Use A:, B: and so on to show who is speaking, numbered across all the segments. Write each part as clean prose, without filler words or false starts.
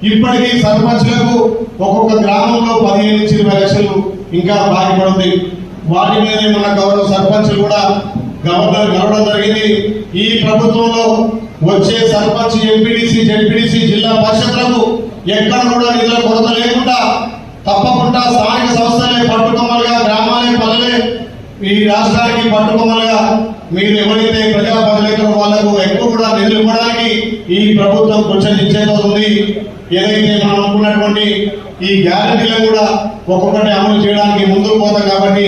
A: ఇప్పటికీ సర్పంచ్లకు ఒక్కొక్క గ్రామంలో 15 నుంచి 20 లక్షలు ఇంకా బాకీ పడుతుంది. వాటి మీద మన గౌరవ సర్పంచ్లు కూడా గవర్నర్ కలవడం జరిగింది. ఈ ప్రభుత్వంలో వచ్చే సర్పంచ్, ఎంపీడీసీ, జెడ్పీడీసీ, జిల్లా పరిషత్లకు ఎక్కడ కూడా నిధుల కొరత లేకుండా తప్పకుండా స్థానిక సంస్థలే పట్టుకొమ్మలుగా, గ్రామాలే పల్లెలే ఈ రాష్ట్రానికి పట్టుకొమ్మలుగా మీరు ఎవరైతే ప్రజాప్రతినిధులు వాళ్లకు ఎక్కువ కూడా నిధులు ఇవ్వడానికి ఈ ప్రభుత్వం కొంచెం నిశ్చయితోంది. ఏదైతే మనం అనుకున్నటువంటి ఈ గ్యారెంటీలను కూడా ఒక్కొక్కటి అమలు చేయడానికి ముందుకు పోతాం. కాబట్టి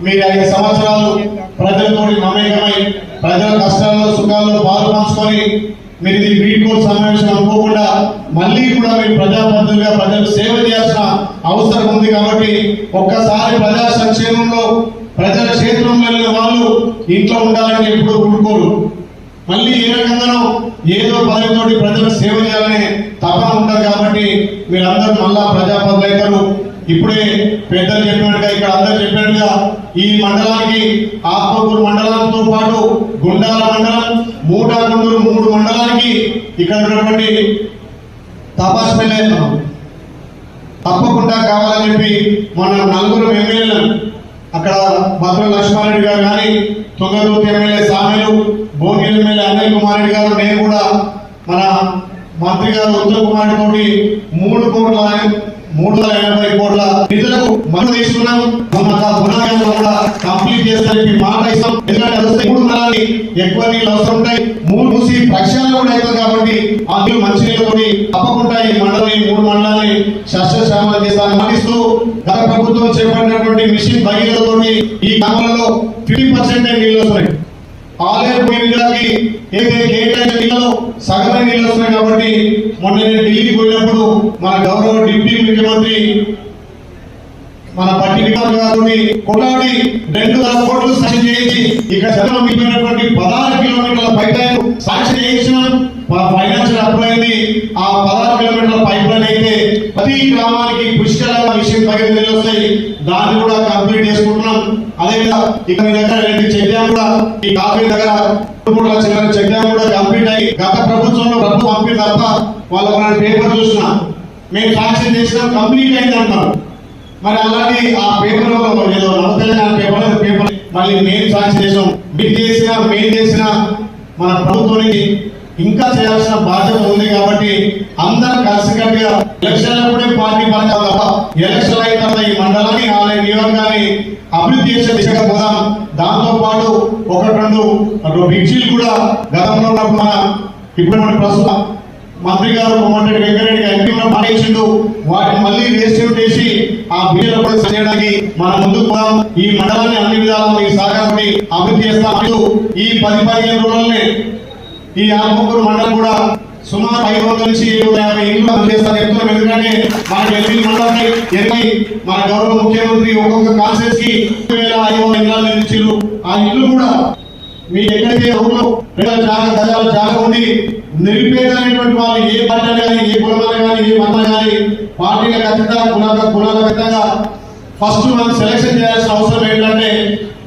A: మీరు 5 సంవత్సరాలు ప్రజలతో మమేకమై ప్రజల కష్టాల్లో సుఖాల్లో పాలు పంచుకొని మీరు ఇది వీడ్కోలు సమావేశం అనుకోకుండా మళ్ళీ కూడా మీరు ప్రజాప్రతినిధులుగా ప్రజలకు సేవ చేయాల్సిన అవసరం ఉంది. కాబట్టి ఒక్కసారి ప్రజా సంక్షేమంలో ప్రజల క్షేత్రంలో వెళ్ళిన వాళ్ళు ఇంట్లో ఉండాలని ఎప్పుడూ కూడుకోరు. మళ్ళీ ఏ రకంగానో ఏదో పదవితోటి ప్రజలకు సేవ చేయాలనే తపన ఉంటారు. కాబట్టి మీరందరూ మళ్ళా ప్రజాప్రతినిధులు ఇప్పుడే పెద్దలు చెప్పినట్టుగా, ఇక్కడ అందరూ చెప్పినట్టుగా ఈ మండలానికి ఆత్మకూరు మండలంతో పాటు గుండాల మండలం, మూటాగుండూరు 3 మండలానికి ఇక్కడ ఉన్నటువంటి తపాస్పల్లె తప్పకుండా కావాలని చెప్పి మన 4 ఎమ్మెల్యేలు అక్కడ భద్ర లక్ష్మారెడ్డి గారు కానీ, తుంగతుర్తి ఎమ్మెల్యే సామెలు, భోగిల్ ఎమ్మెల్యే అనిల్ కుమార్ రెడ్డి గారు, నేను కూడా మన మంత్రి గారు ఉత్తమ్ కుమార్ తోటి 380 కోట్ల నిధులకు మనం తీసుకున్నాం. కూడా కంప్లీట్ చేస్తారని మాట ఇస్తాం. ఎందుకంటే 3 మండలాన్ని ఎక్కువ నీళ్ళు అవసరం ఉంటాయి. 3 మూసి ప్రక్షాళన కూడా అవుతుంది. కాబట్టి ఆ నీళ్ళు మంచి నీళ్ళతోటి తప్పకుండా ఈ మండలం 3 మండలాన్ని సస్యశ్యామలం చేస్తారని మాటిస్తూ గత ప్రభుత్వం చేపట్టినటువంటి మిషన్ భగీరథతోటి ఈ గ్రామాలలో 50% నీళ్ళు వస్తున్నాయి. ఆలయ నీళ్ళకి ఏదైతే కేటాయించిన నీళ్ళలో సగమే నీళ్ళు వస్తున్నాయి. కాబట్టి మొన్న నేను ఢిల్లీకి పోయినప్పుడు మన గౌరవ డిప్యూటీ ముఖ్యమంత్రి మన పట్టి వికాస్ గారిని కొట్లాడి 2,00,000 కోట్లు సాక్షి చేయించి ఇక్కడ జనం మిగిలినటువంటి 16 కిలోమీటర్ల పైప్ లైన్ సాక్షి చేయించిన ఫైనాన్షియల్ అప్రూవ్ అయింది. ఆ 16 కిలోమీటర్ల పైప్ లైన్ అయితే ప్రతి గ్రామానికి పుష్కలంగా విషయం తగిన నీళ్ళు వస్తాయి. దాన్ని కూడా కంప్లీట్ చేసుకుంటున్నాం. అదేవిధంగా ఇక్కడ దగ్గర 2 చెక్ డ్యామ్ కూడా ఈ కాఫీ దగ్గర చెక్ డ్యామ్ కూడా కంప్లీట్ అయ్యి గత ప్రభుత్వంలో ప్రభుత్వం పంపిణీ తప్ప వాళ్ళ పేపర్ చూసినా మేము సాక్షి చేసినాం కంప్లీట్ అయింది అంటారు. మరి అలాంటి ఆ పేపర్ ఏదో నవతెలంగాణ పేపర్ మళ్ళీ మేము సాక్షి చేసాం. మీరు చేసినా మేము చేసినా మన ప్రభుత్వానికి ఇంకా చేయాల్సిన బాధ్యత ఉంది. కాబట్టి అందరూ కలిసికట్టుగా ఎలక్షన్లప్పుడే పార్టీ పరచాలి తప్ప ఎలక్షన్ అయిన తర్వాత ఈ మండలాన్ని, ఆలయ నియోజకాన్ని అభివృద్ధి చేసే దిశగా పోదాం. దాంతో పాటు 1-2 బ్రిడ్జిలు కూడా గతంలో ఉన్నప్పుడు మన ఇప్పుడు మన ప్రస్తుతం మంత్రి గారు కోమటిరెడ్డి వెంకటరెడ్డి గారు మానేసిండు. వాటిని మళ్ళీ వేస్ట్ చేసి ఆ బిల్లు కూడా చేయడానికి మనం ముందుకు పోదాం. ఈ మండలాన్ని అన్ని విధాలుగా ఈ సహకారాన్ని అభివృద్ధి చేస్తాం. ఈ 10-15 రోజులనే ఈ ఆత్మకూరు మండలం కూడా సుమారు 500 నుంచి 750 ఇళ్ళు పనిచేస్తారు చెప్తున్నాం. ఎందుకంటే మనకి 8 మండలాన్ని మన గౌరవ ముఖ్యమంత్రి ఒక్కొక్క కాన్సెన్స్ కి 2,500 ఎకరాలు నిర్మించారు. ఆ ఇల్లు కూడా మీకు ఎక్కడైతే ఊళ్ళో గజాల జాగా ఉండి నిరుపేదైనటువంటి వాళ్ళు ఏ పార్టీ కానీ, ఏ కులమాలు కానీ, ఏ మతాలు కానీ పార్టీలకు అతీతంగా కులాల అతీతంగా ఫస్ట్ మనం సెలక్షన్ చేయాల్సిన అవసరం ఏంటంటే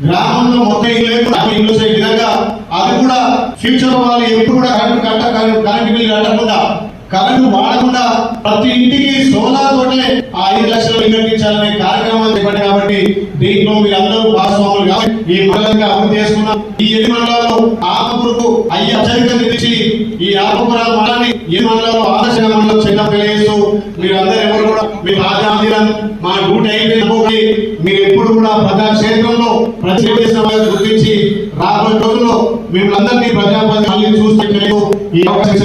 A: గ్రామంలో మొత్తం ఇల్లు చేసే విధంగా అది కూడా ఫ్యూచర్ వాళ్ళు ఎప్పుడు కూడా కరెంట్ బిల్లు కట్టకుండా, కరెంటు వాడకుండా ప్రతి ఇంటికి సోలార్ తోటే ఆ 5 లక్షలు నిర్మించాలనే కార్యక్రమాలు చెప్పండి. కాబట్టి దీంట్లో మీరందరూ భాగస్వాములు కాబట్టి ఈ మండలంగా అభివృద్ధి చేసుకున్నాం. ఈ 8 మండలాల్లో ఆత్మకూరుకు అత్యధిక నిలిచి ఈ ఆత్మకూర మండలాన్ని 8 మండలాల్లో ఆదర్శ మండలం చేయడం తెలియజేస్తూ మీరందరూ ఎవరు కూడా మీ రాజ్యాంగం మా డ్యూటీ అయిపోయి మీరు ఎప్పుడు కూడా ప్రజాక్షేత్రంలో ప్రతి గుర్తించి రాబోయే రోజుల్లో మిమ్మల్ని అందరినీ ప్రజాప్రతినిధులు మళ్ళీ చూస్తే ఈ అవకాశం